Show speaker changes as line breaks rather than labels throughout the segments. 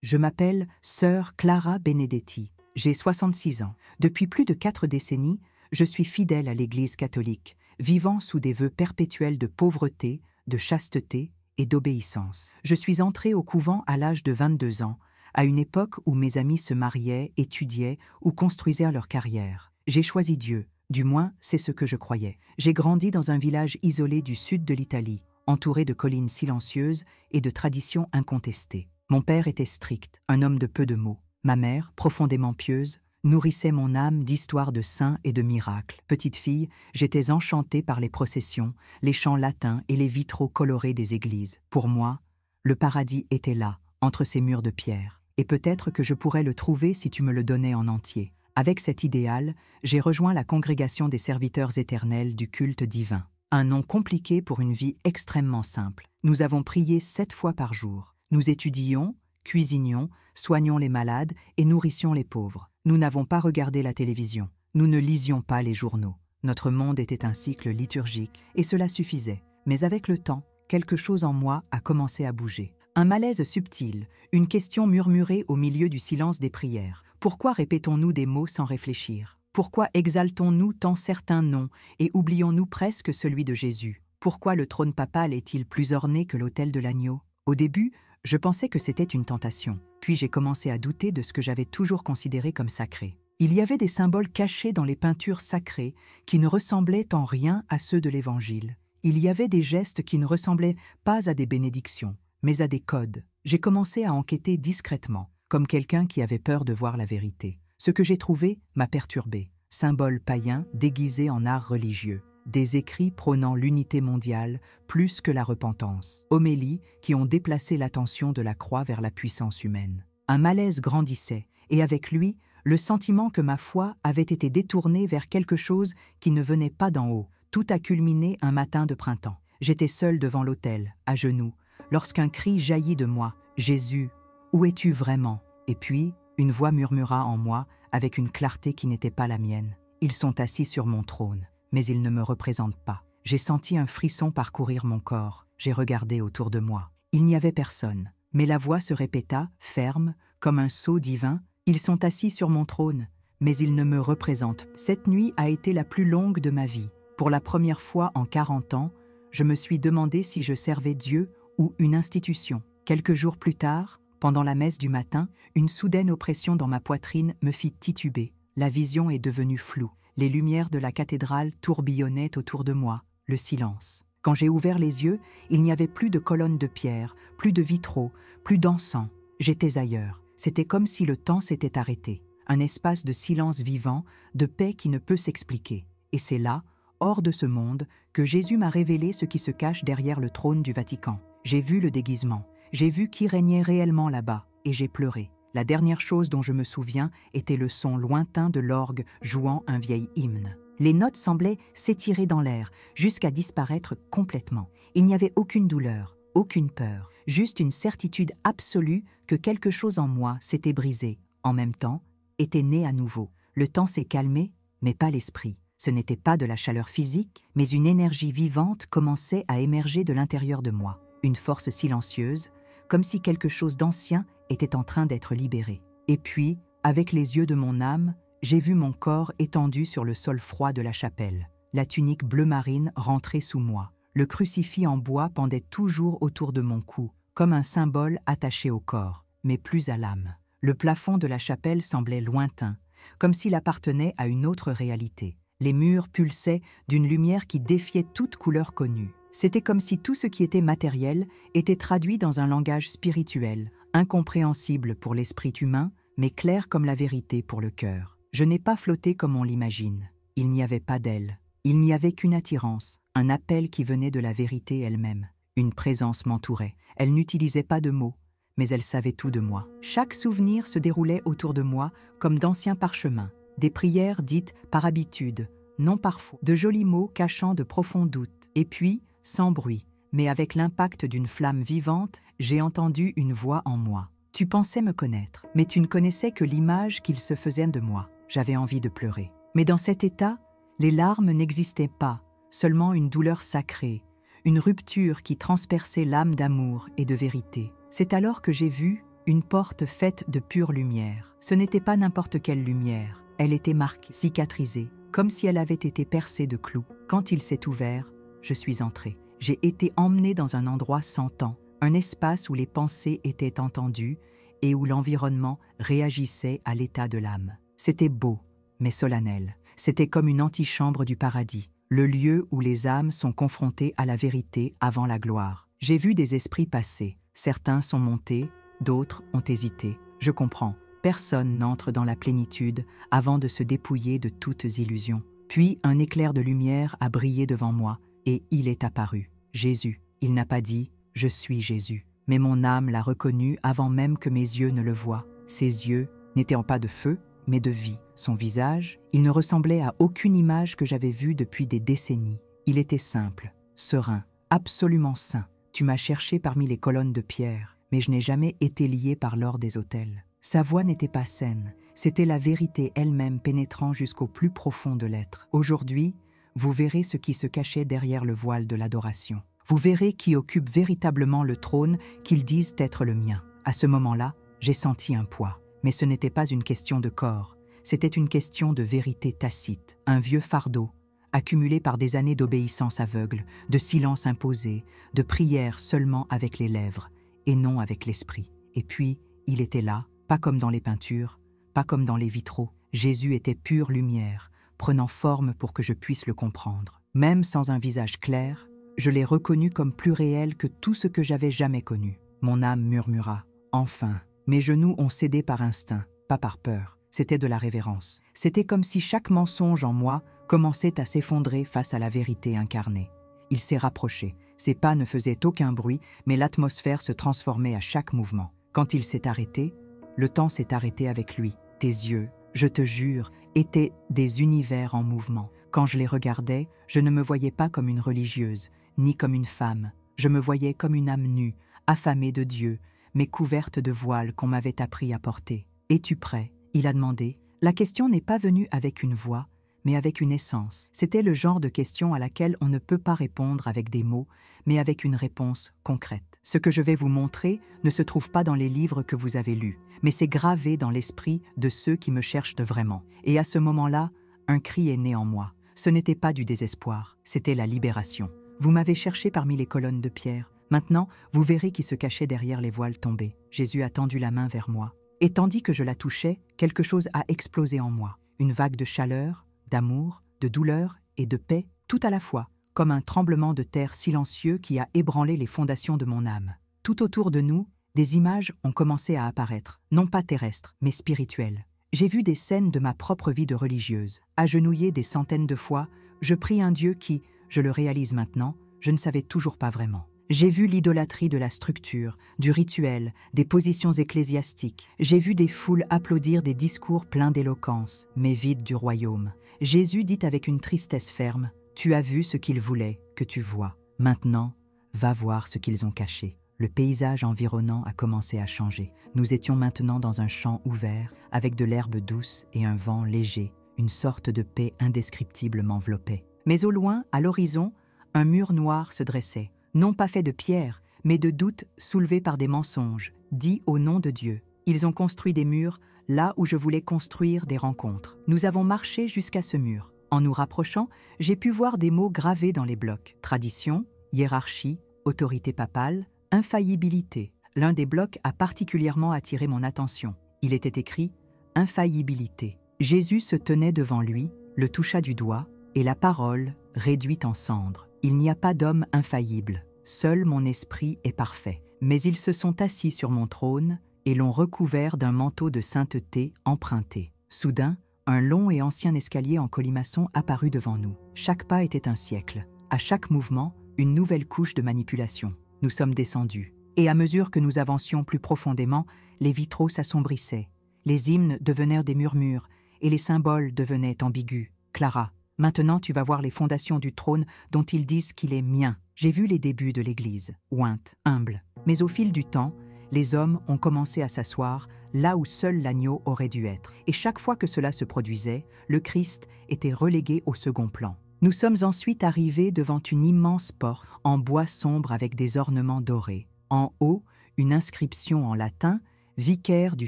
Je m'appelle Sœur Clara Benedetti. J'ai 66 ans. Depuis plus de 4 décennies, je suis fidèle à l'Église catholique, vivant sous des vœux perpétuels de pauvreté, de chasteté et d'obéissance. Je suis entrée au couvent à l'âge de 22 ans, à une époque où mes amis se mariaient, étudiaient ou construisaient leur carrière. J'ai choisi Dieu, du moins c'est ce que je croyais. J'ai grandi dans un village isolé du sud de l'Italie, entouré de collines silencieuses et de traditions incontestées. Mon père était strict, un homme de peu de mots. Ma mère, profondément pieuse, nourrissait mon âme d'histoires de saints et de miracles. Petite fille, j'étais enchantée par les processions, les chants latins et les vitraux colorés des églises. Pour moi, le paradis était là, entre ces murs de pierre. Et peut-être que je pourrais le trouver si tu me le donnais en entier. Avec cet idéal, j'ai rejoint la congrégation des serviteurs éternels du culte divin. Un nom compliqué pour une vie extrêmement simple. Nous avons prié 7 fois par jour. Nous étudions, cuisinions, soignions les malades et nourrissions les pauvres. Nous n'avons pas regardé la télévision. Nous ne lisions pas les journaux. Notre monde était un cycle liturgique et cela suffisait. Mais avec le temps, quelque chose en moi a commencé à bouger. Un malaise subtil, une question murmurée au milieu du silence des prières. Pourquoi répétons-nous des mots sans réfléchir? Pourquoi exaltons-nous tant certains noms et oublions-nous presque celui de Jésus? Pourquoi le trône papal est-il plus orné que l'autel de l'agneau? Au début, je pensais que c'était une tentation, puis j'ai commencé à douter de ce que j'avais toujours considéré comme sacré. Il y avait des symboles cachés dans les peintures sacrées qui ne ressemblaient en rien à ceux de l'Évangile. Il y avait des gestes qui ne ressemblaient pas à des bénédictions, mais à des codes. J'ai commencé à enquêter discrètement, comme quelqu'un qui avait peur de voir la vérité. Ce que j'ai trouvé m'a perturbé. Symboles païens déguisés en art religieux. Des écrits prônant l'unité mondiale plus que la repentance. Homélies qui ont déplacé l'attention de la croix vers la puissance humaine. Un malaise grandissait, et avec lui, le sentiment que ma foi avait été détournée vers quelque chose qui ne venait pas d'en haut. Tout a culminé un matin de printemps. J'étais seule devant l'autel, à genoux, lorsqu'un cri jaillit de moi. « Jésus, où es-tu vraiment ?» Et puis, une voix murmura en moi avec une clarté qui n'était pas la mienne. « Ils sont assis sur mon trône. » Mais il ne me représente pas. J'ai senti un frisson parcourir mon corps. J'ai regardé autour de moi. Il n'y avait personne. Mais la voix se répéta, ferme, comme un sceau divin. Ils sont assis sur mon trône, mais ils ne me représentent. Cette nuit a été la plus longue de ma vie. Pour la première fois en 40 ans, je me suis demandé si je servais Dieu ou une institution. Quelques jours plus tard, pendant la messe du matin, une soudaine oppression dans ma poitrine me fit tituber. La vision est devenue floue. Les lumières de la cathédrale tourbillonnaient autour de moi, le silence. Quand j'ai ouvert les yeux, il n'y avait plus de colonnes de pierre, plus de vitraux, plus d'encens. J'étais ailleurs. C'était comme si le temps s'était arrêté. Un espace de silence vivant, de paix qui ne peut s'expliquer. Et c'est là, hors de ce monde, que Jésus m'a révélé ce qui se cache derrière le trône du Vatican. J'ai vu le déguisement. J'ai vu qui régnait réellement là-bas, et j'ai pleuré. La dernière chose dont je me souviens était le son lointain de l'orgue jouant un vieil hymne. Les notes semblaient s'étirer dans l'air, jusqu'à disparaître complètement. Il n'y avait aucune douleur, aucune peur, juste une certitude absolue que quelque chose en moi s'était brisé, en même temps, était né à nouveau. Le temps s'est calmé, mais pas l'esprit. Ce n'était pas de la chaleur physique, mais une énergie vivante commençait à émerger de l'intérieur de moi. Une force silencieuse, comme si quelque chose d'ancien était en train d'être libéré. Et puis, avec les yeux de mon âme, j'ai vu mon corps étendu sur le sol froid de la chapelle. La tunique bleu marine rentrait sous moi. Le crucifix en bois pendait toujours autour de mon cou, comme un symbole attaché au corps, mais plus à l'âme. Le plafond de la chapelle semblait lointain, comme s'il appartenait à une autre réalité. Les murs pulsaient d'une lumière qui défiait toute couleur connue. C'était comme si tout ce qui était matériel était traduit dans un langage spirituel, incompréhensible pour l'esprit humain, mais clair comme la vérité pour le cœur. Je n'ai pas flotté comme on l'imagine. Il n'y avait pas d'aile. Il n'y avait qu'une attirance, un appel qui venait de la vérité elle-même. Une présence m'entourait. Elle n'utilisait pas de mots, mais elle savait tout de moi. Chaque souvenir se déroulait autour de moi comme d'anciens parchemins, des prières dites par habitude, non par foi, de jolis mots cachant de profonds doutes. Et puis, sans bruit, mais avec l'impact d'une flamme vivante, j'ai entendu une voix en moi. Tu pensais me connaître, mais tu ne connaissais que l'image qu'il se faisait de moi. J'avais envie de pleurer. Mais dans cet état, les larmes n'existaient pas, seulement une douleur sacrée, une rupture qui transperçait l'âme d'amour et de vérité. C'est alors que j'ai vu une porte faite de pure lumière. Ce n'était pas n'importe quelle lumière, elle était marquée, cicatrisée, comme si elle avait été percée de clous. Quand il s'est ouvert, je suis entrée. J'ai été emmenée dans un endroit sans temps, un espace où les pensées étaient entendues et où l'environnement réagissait à l'état de l'âme. C'était beau, mais solennel. C'était comme une antichambre du paradis, le lieu où les âmes sont confrontées à la vérité avant la gloire. J'ai vu des esprits passer. Certains sont montés, d'autres ont hésité. Je comprends. Personne n'entre dans la plénitude avant de se dépouiller de toutes illusions. Puis un éclair de lumière a brillé devant moi et il est apparu. Jésus. Il n'a pas dit « Je suis Jésus ». Mais mon âme l'a reconnu avant même que mes yeux ne le voient. Ses yeux n'étaient pas de feu, mais de vie. Son visage, il ne ressemblait à aucune image que j'avais vue depuis des décennies. Il était simple, serein, absolument saint. Tu m'as cherché parmi les colonnes de pierre, mais je n'ai jamais été lié par l'or des autels. Sa voix n'était pas saine, c'était la vérité elle-même pénétrant jusqu'au plus profond de l'être. Aujourd'hui, vous verrez ce qui se cachait derrière le voile de l'adoration. Vous verrez qui occupe véritablement le trône qu'ils disent être le mien. À ce moment-là, j'ai senti un poids. Mais ce n'était pas une question de corps, c'était une question de vérité tacite, un vieux fardeau, accumulé par des années d'obéissance aveugle, de silence imposé, de prière seulement avec les lèvres, et non avec l'esprit. Et puis, il était là, pas comme dans les peintures, pas comme dans les vitraux. Jésus était pure lumière, prenant forme pour que je puisse le comprendre. Même sans un visage clair, je l'ai reconnu comme plus réel que tout ce que j'avais jamais connu. Mon âme murmura « Enfin !» Mes genoux ont cédé par instinct, pas par peur. C'était de la révérence. C'était comme si chaque mensonge en moi commençait à s'effondrer face à la vérité incarnée. Il s'est rapproché. Ses pas ne faisaient aucun bruit, mais l'atmosphère se transformait à chaque mouvement. Quand il s'est arrêté, le temps s'est arrêté avec lui. Tes yeux, je te jure, étaient des univers en mouvement. Quand je les regardais, je ne me voyais pas comme une religieuse, ni comme une femme. Je me voyais comme une âme nue, affamée de Dieu, mais couverte de voiles qu'on m'avait appris à porter. « Es-tu prêt ?» il a demandé. La question n'est pas venue avec une voix, mais avec une essence. C'était le genre de question à laquelle on ne peut pas répondre avec des mots, mais avec une réponse concrète. Ce que je vais vous montrer ne se trouve pas dans les livres que vous avez lus, mais c'est gravé dans l'esprit de ceux qui me cherchent de vraiment. Et à ce moment-là, un cri est né en moi. Ce n'était pas du désespoir, c'était la libération. Vous m'avez cherché parmi les colonnes de pierre. Maintenant, vous verrez qui se cachait derrière les voiles tombés. Jésus a tendu la main vers moi. Et tandis que je la touchais, quelque chose a explosé en moi. Une vague de chaleur, d'amour, de douleur et de paix, tout à la fois, comme un tremblement de terre silencieux qui a ébranlé les fondations de mon âme. Tout autour de nous, des images ont commencé à apparaître, non pas terrestres, mais spirituelles. J'ai vu des scènes de ma propre vie de religieuse. Agenouillée des centaines de fois, je prie un Dieu qui, je le réalise maintenant, je ne savais toujours pas vraiment. J'ai vu l'idolâtrie de la structure, du rituel, des positions ecclésiastiques. J'ai vu des foules applaudir des discours pleins d'éloquence, mais vides du royaume. Jésus dit avec une tristesse ferme, « Tu as vu ce qu'ils voulaient, que tu vois. Maintenant, va voir ce qu'ils ont caché. » Le paysage environnant a commencé à changer. Nous étions maintenant dans un champ ouvert, avec de l'herbe douce et un vent léger. Une sorte de paix indescriptible m'enveloppait. Mais au loin, à l'horizon, un mur noir se dressait. Non pas fait de pierre, mais de doutes soulevés par des mensonges, dits au nom de Dieu. Ils ont construit des murs là où je voulais construire des rencontres. Nous avons marché jusqu'à ce mur. En nous rapprochant, j'ai pu voir des mots gravés dans les blocs. Tradition, hiérarchie, autorité papale, infaillibilité. L'un des blocs a particulièrement attiré mon attention. Il était écrit « Infaillibilité ». Jésus se tenait devant lui, le toucha du doigt, et la parole réduite en cendres. Il n'y a pas d'homme infaillible, seul mon esprit est parfait. Mais ils se sont assis sur mon trône et l'ont recouvert d'un manteau de sainteté emprunté. Soudain, un long et ancien escalier en colimaçon apparut devant nous. Chaque pas était un siècle. À chaque mouvement, une nouvelle couche de manipulation. Nous sommes descendus. Et à mesure que nous avancions plus profondément, les vitraux s'assombrissaient. Les hymnes devenèrent des murmures et les symboles devenaient ambigus. Clara, maintenant tu vas voir les fondations du trône dont ils disent qu'il est mien. J'ai vu les débuts de l'Église, ointe, humble. Mais au fil du temps, les hommes ont commencé à s'asseoir là où seul l'agneau aurait dû être. Et chaque fois que cela se produisait, le Christ était relégué au second plan. Nous sommes ensuite arrivés devant une immense porte en bois sombre avec des ornements dorés. En haut, une inscription en latin, vicaire du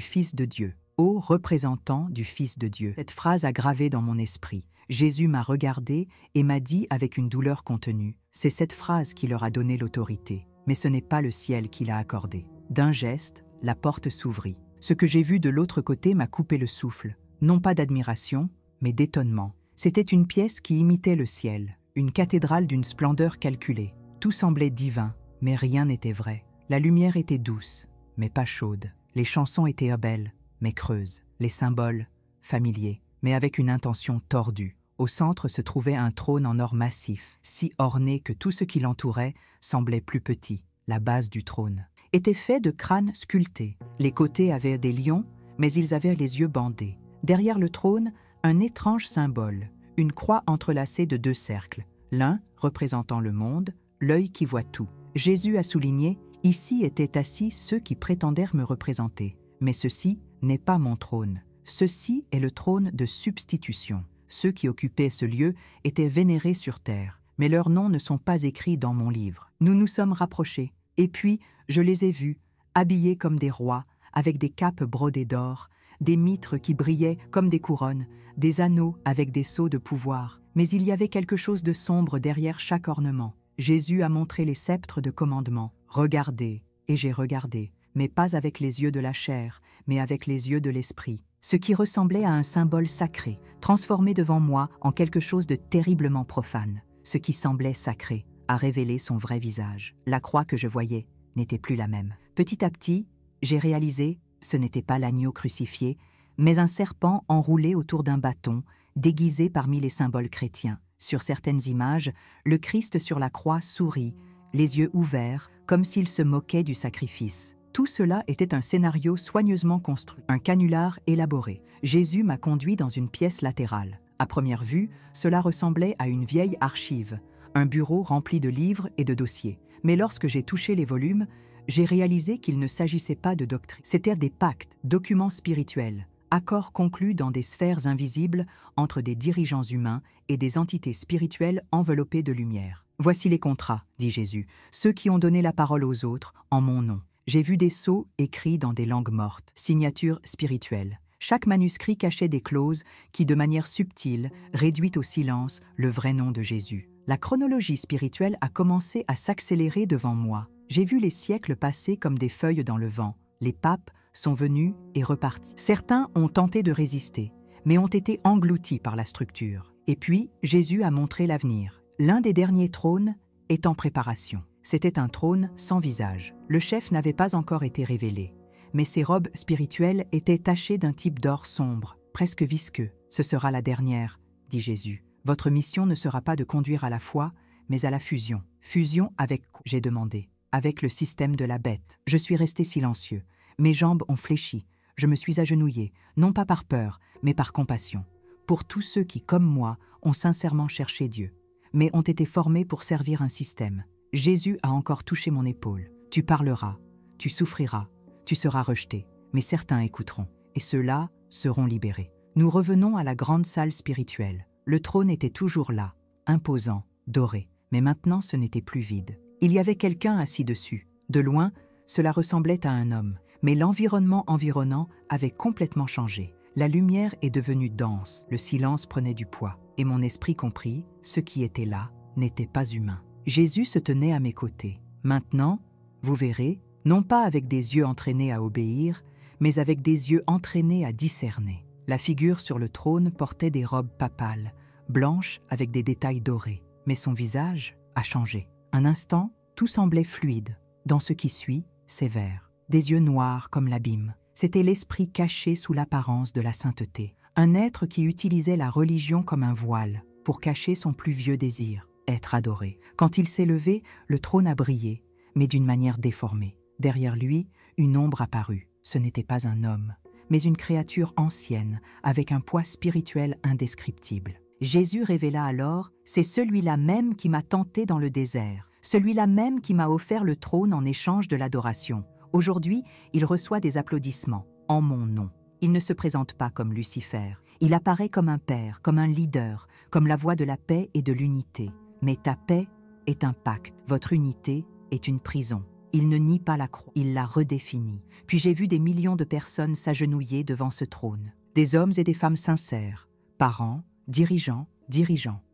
Fils de Dieu, ô représentant du Fils de Dieu. Cette phrase a gravé dans mon esprit. Jésus m'a regardé et m'a dit avec une douleur contenue, c'est cette phrase qui leur a donné l'autorité, mais ce n'est pas le ciel qui l'a accordée. D'un geste, la porte s'ouvrit. Ce que j'ai vu de l'autre côté m'a coupé le souffle, non pas d'admiration, mais d'étonnement. C'était une pièce qui imitait le ciel, une cathédrale d'une splendeur calculée. Tout semblait divin, mais rien n'était vrai. La lumière était douce, mais pas chaude. Les chansons étaient belles, mais creuses. Les symboles, familiers, mais avec une intention tordue. Au centre se trouvait un trône en or massif, si orné que tout ce qui l'entourait semblait plus petit. La base du trône était fait de crânes sculptés. Les côtés avaient des lions, mais ils avaient les yeux bandés. Derrière le trône, un étrange symbole, une croix entrelacée de deux cercles, l'un représentant le monde, l'œil qui voit tout. Jésus a souligné, ici étaient assis ceux qui prétendèrent me représenter. Mais ceci n'est pas mon trône. Ceci est le trône de substitution. Ceux qui occupaient ce lieu étaient vénérés sur terre, mais leurs noms ne sont pas écrits dans mon livre. Nous nous sommes rapprochés, et puis je les ai vus, habillés comme des rois, avec des capes brodées d'or, des mitres qui brillaient comme des couronnes, des anneaux avec des sceaux de pouvoir. Mais il y avait quelque chose de sombre derrière chaque ornement. Jésus a montré les sceptres de commandement. Regardez, et j'ai regardé, mais pas avec les yeux de la chair, mais avec les yeux de l'esprit. Ce qui ressemblait à un symbole sacré, transformé devant moi en quelque chose de terriblement profane. Ce qui semblait sacré a révélé son vrai visage. La croix que je voyais n'était plus la même. Petit à petit, j'ai réalisé, ce n'était pas l'agneau crucifié, mais un serpent enroulé autour d'un bâton, déguisé parmi les symboles chrétiens. Sur certaines images, le Christ sur la croix sourit, les yeux ouverts, comme s'il se moquait du sacrifice. Tout cela était un scénario soigneusement construit, un canular élaboré. Jésus m'a conduit dans une pièce latérale. À première vue, cela ressemblait à une vieille archive, un bureau rempli de livres et de dossiers. Mais lorsque j'ai touché les volumes, j'ai réalisé qu'il ne s'agissait pas de doctrine. C'étaient des pactes, documents spirituels, accords conclus dans des sphères invisibles entre des dirigeants humains et des entités spirituelles enveloppées de lumière. « Voici les contrats, dit Jésus, ceux qui ont donné la parole aux autres en mon nom. J'ai vu des sceaux écrits dans des langues mortes, signatures spirituelles. Chaque manuscrit cachait des clauses qui, de manière subtile, réduit au silence le vrai nom de Jésus. La chronologie spirituelle a commencé à s'accélérer devant moi. J'ai vu les siècles passer comme des feuilles dans le vent. Les papes sont venus et repartis. Certains ont tenté de résister, mais ont été engloutis par la structure. Et puis, Jésus a montré l'avenir. L'un des derniers trônes est en préparation. C'était un trône sans visage. Le chef n'avait pas encore été révélé, mais ses robes spirituelles étaient tachées d'un type d'or sombre, presque visqueux. « Ce sera la dernière, dit Jésus. Votre mission ne sera pas de conduire à la foi, mais à la fusion. » « Fusion avec quoi ?» j'ai demandé. « Avec le système de la bête. » Je suis resté silencieux. Mes jambes ont fléchi. Je me suis agenouillé, non pas par peur, mais par compassion. Pour tous ceux qui, comme moi, ont sincèrement cherché Dieu, mais ont été formés pour servir un système. Jésus a encore touché mon épaule. « Tu parleras, tu souffriras, tu seras rejeté, mais certains écouteront, et ceux-là seront libérés. » Nous revenons à la grande salle spirituelle. Le trône était toujours là, imposant, doré, mais maintenant ce n'était plus vide. Il y avait quelqu'un assis dessus. De loin, cela ressemblait à un homme, mais l'environnement environnant avait complètement changé. La lumière est devenue dense, le silence prenait du poids, et mon esprit comprit, ce qui était là n'était pas humain. Jésus se tenait à mes côtés. Maintenant, vous verrez, non pas avec des yeux entraînés à obéir, mais avec des yeux entraînés à discerner. La figure sur le trône portait des robes papales, blanches avec des détails dorés, mais son visage a changé. Un instant, tout semblait fluide. Dans ce qui suit, sévère. Des yeux noirs comme l'abîme. C'était l'esprit caché sous l'apparence de la sainteté. Un être qui utilisait la religion comme un voile pour cacher son plus vieux désir, être adoré. Quand il s'est levé, le trône a brillé, mais d'une manière déformée. Derrière lui, une ombre apparut. Ce n'était pas un homme, mais une créature ancienne, avec un poids spirituel indescriptible. Jésus révéla alors, c'est celui-là même qui m'a tenté dans le désert, celui-là même qui m'a offert le trône en échange de l'adoration. Aujourd'hui, il reçoit des applaudissements, en mon nom. Il ne se présente pas comme Lucifer. Il apparaît comme un père, comme un leader, comme la voix de la paix et de l'unité. Mais ta paix est un pacte, votre unité est une prison. Il ne nie pas la croix, il la redéfinit. Puis j'ai vu des millions de personnes s'agenouiller devant ce trône. Des hommes et des femmes sincères, parents, dirigeants,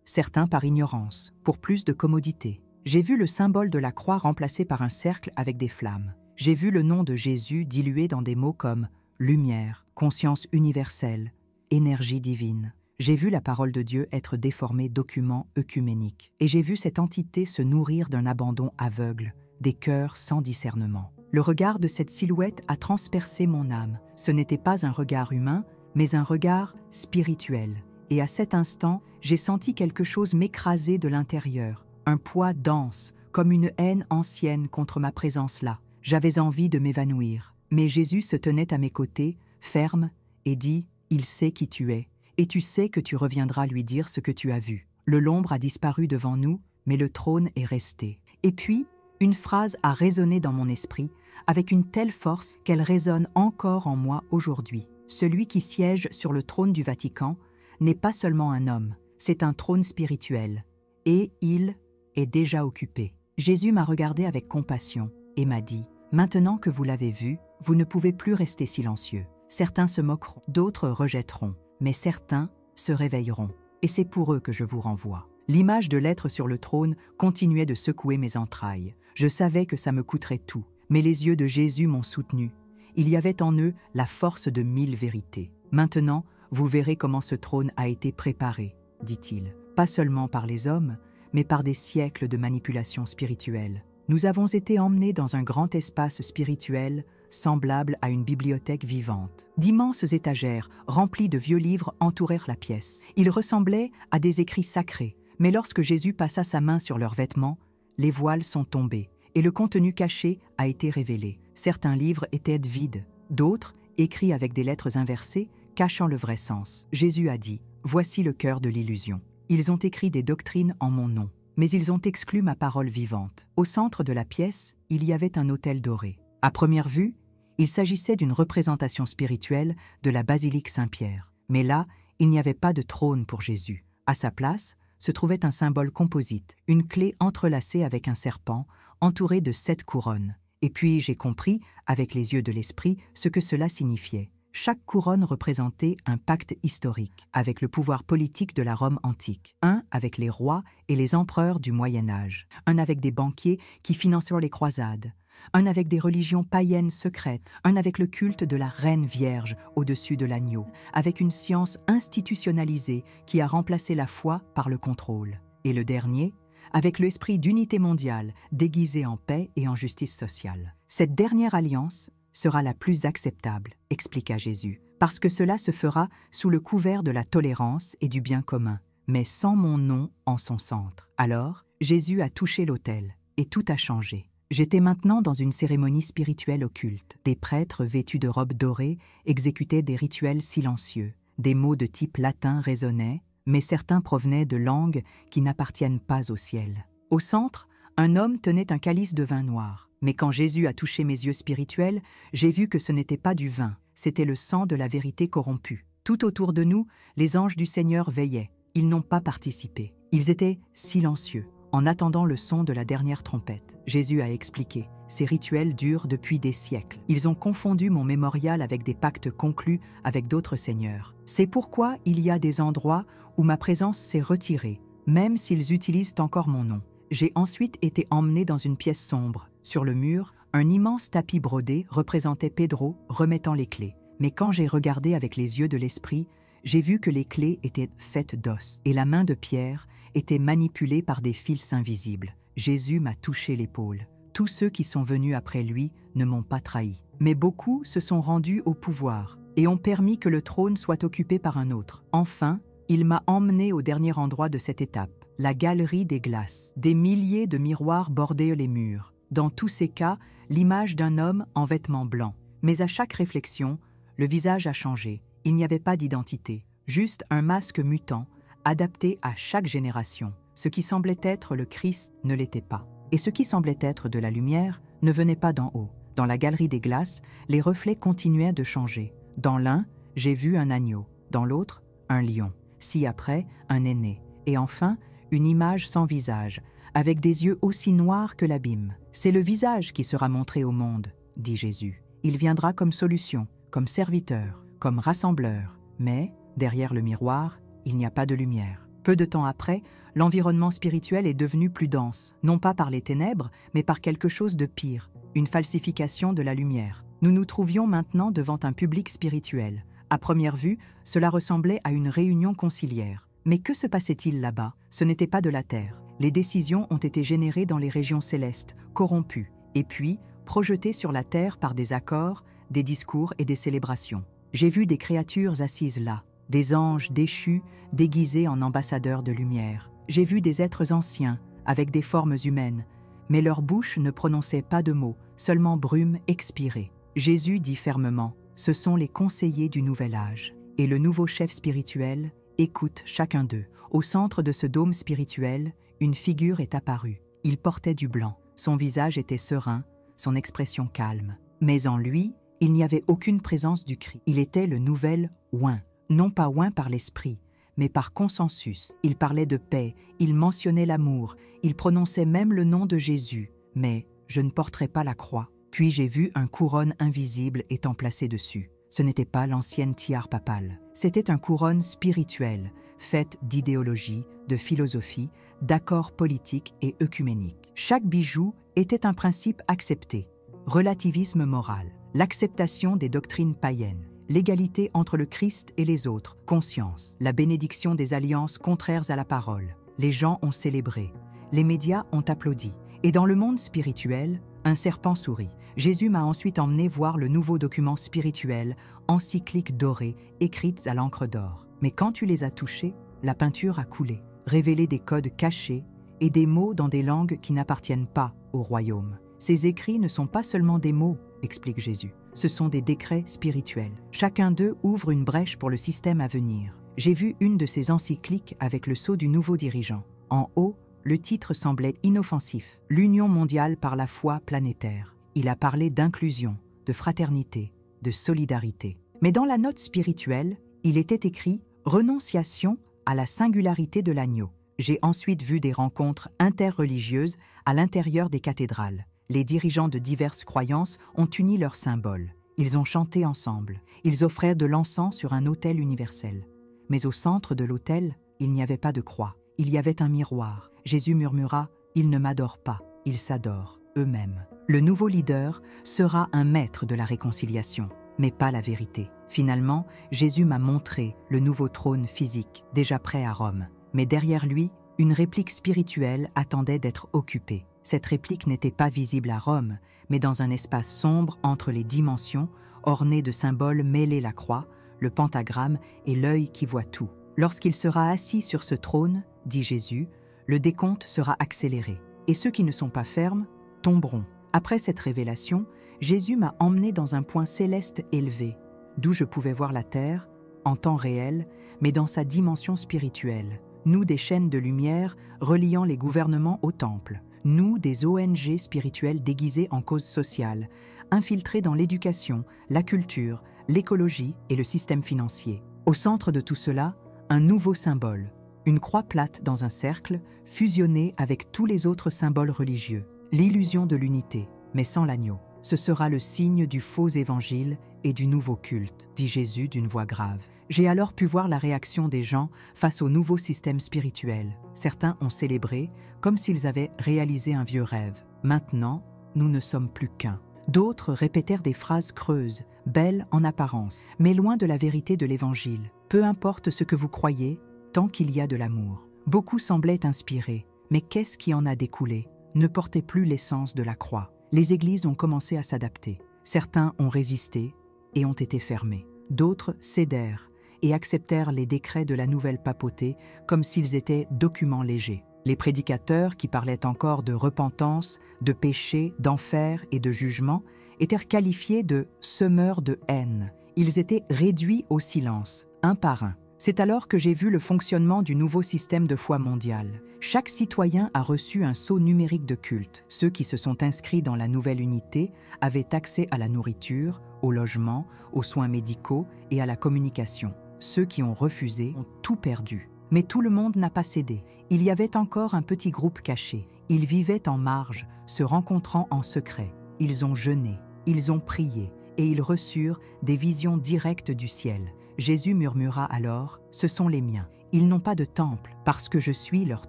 certains par ignorance, pour plus de commodité. J'ai vu le symbole de la croix remplacé par un cercle avec des flammes. J'ai vu le nom de Jésus dilué dans des mots comme lumière, conscience universelle, énergie divine. J'ai vu la parole de Dieu être déformée document œcuménique. Et j'ai vu cette entité se nourrir d'un abandon aveugle, des cœurs sans discernement. Le regard de cette silhouette a transpercé mon âme. Ce n'était pas un regard humain, mais un regard spirituel. Et à cet instant, j'ai senti quelque chose m'écraser de l'intérieur, un poids dense, comme une haine ancienne contre ma présence là. J'avais envie de m'évanouir. Mais Jésus se tenait à mes côtés, ferme, et dit « Il sait qui tu es, et tu sais que tu reviendras lui dire ce que tu as vu. » L'ombre a disparu devant nous, mais le trône est resté. Et puis, une phrase a résonné dans mon esprit, avec une telle force qu'elle résonne encore en moi aujourd'hui. Celui qui siège sur le trône du Vatican n'est pas seulement un homme, c'est un trône spirituel. Et il est déjà occupé. Jésus m'a regardé avec compassion et m'a dit « Maintenant que vous l'avez vu, vous ne pouvez plus rester silencieux. Certains se moqueront, d'autres rejetteront, mais certains se réveilleront. Et c'est pour eux que je vous renvoie. » L'image de l'être sur le trône continuait de secouer mes entrailles. Je savais que ça me coûterait tout, mais les yeux de Jésus m'ont soutenu. Il y avait en eux la force de 1000 vérités. Maintenant, vous verrez comment ce trône a été préparé, dit-il. Pas seulement par les hommes, mais par des siècles de manipulation spirituelle. Nous avons été emmenés dans un grand espace spirituel semblable à une bibliothèque vivante. D'immenses étagères remplies de vieux livres entourèrent la pièce. Ils ressemblaient à des écrits sacrés, mais lorsque Jésus passa sa main sur leurs vêtements, les voiles sont tombés et le contenu caché a été révélé. Certains livres étaient vides, d'autres, écrits avec des lettres inversées, cachant le vrai sens. Jésus a dit « Voici le cœur de l'illusion. Ils ont écrit des doctrines en mon nom, mais ils ont exclu ma parole vivante. » Au centre de la pièce, il y avait un autel doré. À première vue, il s'agissait d'une représentation spirituelle de la basilique Saint-Pierre. Mais là, il n'y avait pas de trône pour Jésus. À sa place, se trouvait un symbole composite, une clé entrelacée avec un serpent, entouré de 7 couronnes. Et puis j'ai compris, avec les yeux de l'esprit, ce que cela signifiait. Chaque couronne représentait un pacte historique avec le pouvoir politique de la Rome antique, un avec les rois et les empereurs du Moyen Âge, un avec des banquiers qui finançaient les croisades, un avec des religions païennes secrètes, un avec le culte de la Reine Vierge au-dessus de l'agneau, avec une science institutionnalisée qui a remplacé la foi par le contrôle. Et le dernier, avec l'esprit d'unité mondiale déguisé en paix et en justice sociale. Cette dernière alliance sera la plus acceptable, expliqua Jésus, parce que cela se fera sous le couvert de la tolérance et du bien commun, mais sans mon nom en son centre. Alors, Jésus a touché l'autel, et tout a changé. J'étais maintenant dans une cérémonie spirituelle occulte. Des prêtres vêtus de robes dorées exécutaient des rituels silencieux. Des mots de type latin résonnaient, mais certains provenaient de langues qui n'appartiennent pas au ciel. Au centre, un homme tenait un calice de vin noir. Mais quand Jésus a touché mes yeux spirituels, j'ai vu que ce n'était pas du vin, c'était le sang de la vérité corrompue. Tout autour de nous, les anges du Seigneur veillaient. Ils n'ont pas participé. Ils étaient silencieux, en attendant le son de la dernière trompette. Jésus a expliqué. Ces rituels durent depuis des siècles. Ils ont confondu mon mémorial avec des pactes conclus avec d'autres seigneurs. C'est pourquoi il y a des endroits où ma présence s'est retirée, même s'ils utilisent encore mon nom. J'ai ensuite été emmené dans une pièce sombre. Sur le mur, un immense tapis brodé représentait Pedro remettant les clés. Mais quand j'ai regardé avec les yeux de l'esprit, j'ai vu que les clés étaient faites d'os et la main de Pierre était manipulée par des fils invisibles. Jésus m'a touché l'épaule. Tous ceux qui sont venus après lui ne m'ont pas trahi. Mais beaucoup se sont rendus au pouvoir et ont permis que le trône soit occupé par un autre. Enfin, il m'a emmené au dernier endroit de cette étape, la galerie des glaces. Des milliers de miroirs bordaient les murs. Dans tous ces cas, l'image d'un homme en vêtements blancs. Mais à chaque réflexion, le visage a changé. Il n'y avait pas d'identité, juste un masque mutant, adapté à chaque génération. Ce qui semblait être le Christ ne l'était pas. Et ce qui semblait être de la lumière ne venait pas d'en haut. Dans la galerie des glaces, les reflets continuaient de changer. Dans l'un, j'ai vu un agneau. Dans l'autre, un lion. Ci-après, un aîné. Et enfin, une image sans visage, avec des yeux aussi noirs que l'abîme. C'est le visage qui sera montré au monde, dit Jésus. Il viendra comme solution, comme serviteur, comme rassembleur. Mais, derrière le miroir, il n'y a pas de lumière. Peu de temps après, l'environnement spirituel est devenu plus dense, non pas par les ténèbres, mais par quelque chose de pire, une falsification de la lumière. Nous nous trouvions maintenant devant un public spirituel. À première vue, cela ressemblait à une réunion conciliaire. Mais que se passait-il là-bas? Ce n'était pas de la terre. Les décisions ont été générées dans les régions célestes, corrompues, et puis projetées sur la terre par des accords, des discours et des célébrations. J'ai vu des créatures assises là, des anges déchus, déguisés en ambassadeurs de lumière. J'ai vu des êtres anciens, avec des formes humaines, mais leur bouche ne prononçait pas de mots, seulement brume expirée. Jésus dit fermement, ce sont les conseillers du nouvel âge, et le nouveau chef spirituel écoute chacun d'eux. Au centre de ce dôme spirituel, une figure est apparue. Il portait du blanc, son visage était serein, son expression calme. Mais en lui, il n'y avait aucune présence du Christ. Il était le nouvel oint, non pas oint par l'esprit, mais par consensus. Il parlait de paix, il mentionnait l'amour, il prononçait même le nom de Jésus. Mais je ne porterai pas la croix. Puis j'ai vu un couronne invisible étant placé dessus. Ce n'était pas l'ancienne tiare papale. C'était un couronne spirituel, faite d'idéologie, de philosophie, d'accords politiques et œcuméniques. Chaque bijou était un principe accepté. Relativisme moral, l'acceptation des doctrines païennes, l'égalité entre le Christ et les autres, conscience, la bénédiction des alliances contraires à la parole. Les gens ont célébré, les médias ont applaudi. Et dans le monde spirituel, un serpent sourit. Jésus m'a ensuite emmené voir le nouveau document spirituel, encyclique dorée, écrite à l'encre d'or. Mais quand tu les as touchés, la peinture a coulé, révélé des codes cachés et des mots dans des langues qui n'appartiennent pas au royaume. Ces écrits ne sont pas seulement des mots, explique Jésus. Ce sont des décrets spirituels. Chacun d'eux ouvre une brèche pour le système à venir. J'ai vu une de ces encycliques avec le sceau du nouveau dirigeant. En haut, le titre semblait inoffensif. L'Union mondiale par la foi planétaire. Il a parlé d'inclusion, de fraternité, de solidarité. Mais dans la note spirituelle, il était écrit « Renonciation à la singularité de l'agneau ». J'ai ensuite vu des rencontres interreligieuses à l'intérieur des cathédrales. Les dirigeants de diverses croyances ont uni leurs symboles. Ils ont chanté ensemble. Ils offrèrent de l'encens sur un autel universel. Mais au centre de l'autel, il n'y avait pas de croix. Il y avait un miroir. Jésus murmura « Ils ne m'adorent pas, ils s'adorent eux-mêmes ». Le nouveau leader sera un maître de la réconciliation, mais pas la vérité. Finalement, Jésus m'a montré le nouveau trône physique, déjà prêt à Rome. Mais derrière lui, une réplique spirituelle attendait d'être occupée. Cette réplique n'était pas visible à Rome, mais dans un espace sombre entre les dimensions, orné de symboles mêlés la croix, le pentagramme et l'œil qui voit tout. Lorsqu'il sera assis sur ce trône, dit Jésus, le décompte sera accéléré, et ceux qui ne sont pas fermes tomberont. Après cette révélation, Jésus m'a emmené dans un point céleste élevé, d'où je pouvais voir la terre, en temps réel, mais dans sa dimension spirituelle. Nous, des chaînes de lumière reliant les gouvernements au temple. Nous, des ONG spirituelles déguisées en cause sociale, infiltrées dans l'éducation, la culture, l'écologie et le système financier. Au centre de tout cela, un nouveau symbole, une croix plate dans un cercle, fusionnée avec tous les autres symboles religieux. L'illusion de l'unité, mais sans l'agneau. Ce sera le signe du faux évangile et du nouveau culte, dit Jésus d'une voix grave. J'ai alors pu voir la réaction des gens face au nouveau système spirituel. Certains ont célébré, comme s'ils avaient réalisé un vieux rêve. Maintenant, nous ne sommes plus qu'un. D'autres répétèrent des phrases creuses, belles en apparence, mais loin de la vérité de l'évangile. Peu importe ce que vous croyez, tant qu'il y a de l'amour. Beaucoup semblaient inspirés, mais qu'est-ce qui en a découlé? Ne portait plus l'essence de la croix. Les églises ont commencé à s'adapter. Certains ont résisté et ont été fermés. D'autres cédèrent et acceptèrent les décrets de la nouvelle papauté comme s'ils étaient documents légers. Les prédicateurs, qui parlaient encore de repentance, de péché, d'enfer et de jugement, étaient qualifiés de semeurs de haine. Ils étaient réduits au silence, un par un. C'est alors que j'ai vu le fonctionnement du nouveau système de foi mondial. Chaque citoyen a reçu un sceau numérique de culte. Ceux qui se sont inscrits dans la nouvelle unité avaient accès à la nourriture, au logement, aux soins médicaux et à la communication. Ceux qui ont refusé ont tout perdu. Mais tout le monde n'a pas cédé. Il y avait encore un petit groupe caché. Ils vivaient en marge, se rencontrant en secret. Ils ont jeûné, ils ont prié, et ils reçurent des visions directes du ciel. Jésus murmura alors, « Ce sont les miens. Ils n'ont pas de temple, parce que je suis leur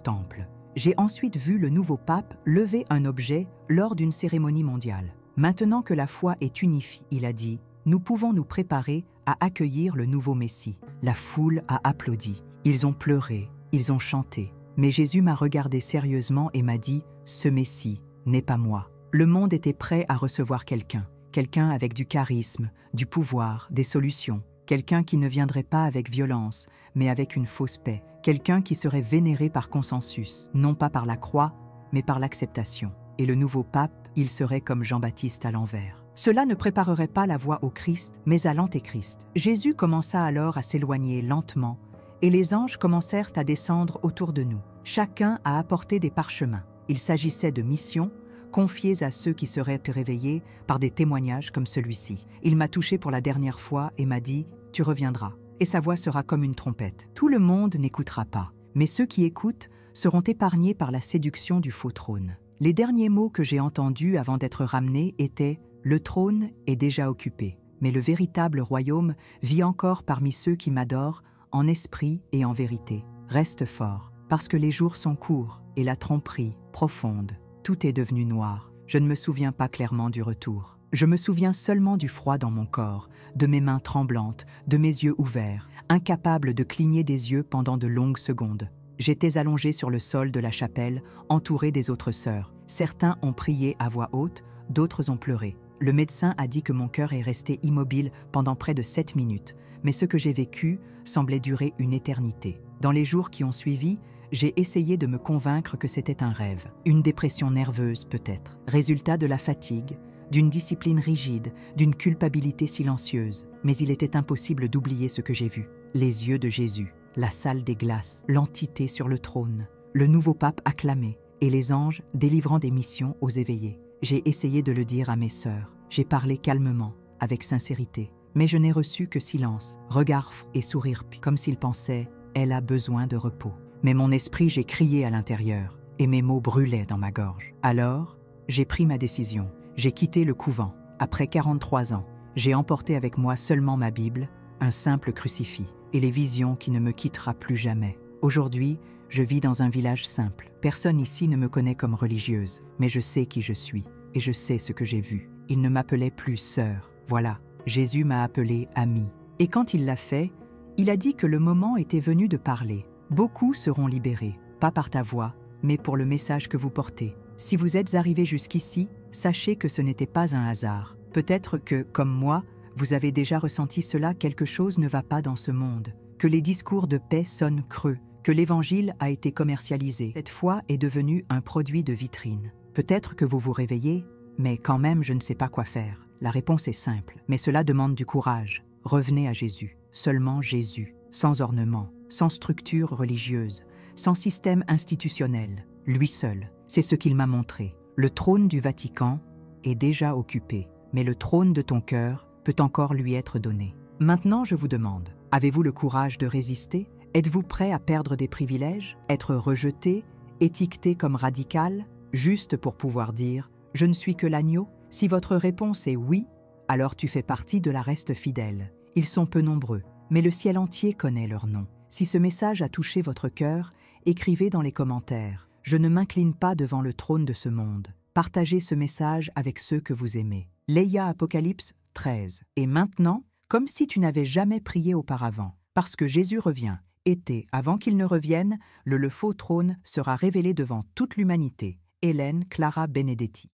temple. » J'ai ensuite vu le nouveau pape lever un objet lors d'une cérémonie mondiale. Maintenant que la foi est unifiée, il a dit, nous pouvons nous préparer à accueillir le nouveau Messie. La foule a applaudi. Ils ont pleuré, ils ont chanté. Mais Jésus m'a regardé sérieusement et m'a dit, ce Messie n'est pas moi. Le monde était prêt à recevoir quelqu'un avec du charisme, du pouvoir, des solutions. Quelqu'un qui ne viendrait pas avec violence, mais avec une fausse paix. Quelqu'un qui serait vénéré par consensus, non pas par la croix, mais par l'acceptation. Et le nouveau pape, il serait comme Jean-Baptiste à l'envers. Cela ne préparerait pas la voie au Christ, mais à l'Antéchrist. Jésus commença alors à s'éloigner lentement, et les anges commencèrent à descendre autour de nous. Chacun a apporté des parchemins. Il s'agissait de missions, confiées à ceux qui seraient réveillés par des témoignages comme celui-ci. Il m'a touché pour la dernière fois et m'a dit « Tu reviendras ». Et sa voix sera comme une trompette. Tout le monde n'écoutera pas, mais ceux qui écoutent seront épargnés par la séduction du faux trône. Les derniers mots que j'ai entendus avant d'être ramené étaient « Le trône est déjà occupé, mais le véritable royaume vit encore parmi ceux qui m'adorent en esprit et en vérité. Reste fort, parce que les jours sont courts et la tromperie profonde. Tout est devenu noir. Je ne me souviens pas clairement du retour. Je me souviens seulement du froid dans mon corps, de mes mains tremblantes, de mes yeux ouverts, incapables de cligner des yeux pendant de longues secondes. J'étais allongé sur le sol de la chapelle, entouré des autres sœurs. Certains ont prié à voix haute, d'autres ont pleuré. Le médecin a dit que mon cœur est resté immobile pendant près de 7 minutes, mais ce que j'ai vécu semblait durer une éternité. Dans les jours qui ont suivi, j'ai essayé de me convaincre que c'était un rêve, une dépression nerveuse peut-être, résultat de la fatigue, d'une discipline rigide, d'une culpabilité silencieuse. Mais il était impossible d'oublier ce que j'ai vu. Les yeux de Jésus, la salle des glaces, l'entité sur le trône, le nouveau pape acclamé et les anges délivrant des missions aux éveillés. J'ai essayé de le dire à mes sœurs. J'ai parlé calmement, avec sincérité. Mais je n'ai reçu que silence, regard et sourire, comme s'ils pensaient « Elle a besoin de repos ». Mais mon esprit, j'ai crié à l'intérieur, et mes mots brûlaient dans ma gorge. Alors, j'ai pris ma décision. J'ai quitté le couvent. Après 43 ans, j'ai emporté avec moi seulement ma Bible, un simple crucifix, et les visions qui ne me quittera plus jamais. Aujourd'hui, je vis dans un village simple. Personne ici ne me connaît comme religieuse, mais je sais qui je suis, et je sais ce que j'ai vu. Il ne m'appelait plus sœur. Voilà, Jésus m'a appelé ami. Et quand il l'a fait, il a dit que le moment était venu de parler. Beaucoup seront libérés, pas par ta voix, mais pour le message que vous portez. Si vous êtes arrivés jusqu'ici, sachez que ce n'était pas un hasard. Peut-être que, comme moi, vous avez déjà ressenti cela, quelque chose ne va pas dans ce monde, que les discours de paix sonnent creux, que l'évangile a été commercialisé. Cette foi est devenue un produit de vitrine. Peut-être que vous vous réveillez, mais quand même je ne sais pas quoi faire. La réponse est simple, mais cela demande du courage. Revenez à Jésus, seulement Jésus, sans ornement, sans structure religieuse, sans système institutionnel, lui seul. C'est ce qu'il m'a montré. Le trône du Vatican est déjà occupé, mais le trône de ton cœur peut encore lui être donné. Maintenant, je vous demande, avez-vous le courage de résister? Êtes-vous prêt à perdre des privilèges, être rejeté, étiqueté comme radical, juste pour pouvoir dire « je ne suis que l'agneau » ? Si votre réponse est oui, alors tu fais partie de la reste fidèle. Ils sont peu nombreux, mais le ciel entier connaît leur nom. Si ce message a touché votre cœur, écrivez dans les commentaires « Je ne m'incline pas devant le trône de ce monde ». Partagez ce message avec ceux que vous aimez. Léa Apocalypse 13. Et maintenant, comme si tu n'avais jamais prié auparavant, parce que Jésus revient, avant qu'il ne revienne, le faux trône sera révélé devant toute l'humanité. Hélène Clara Benedetti.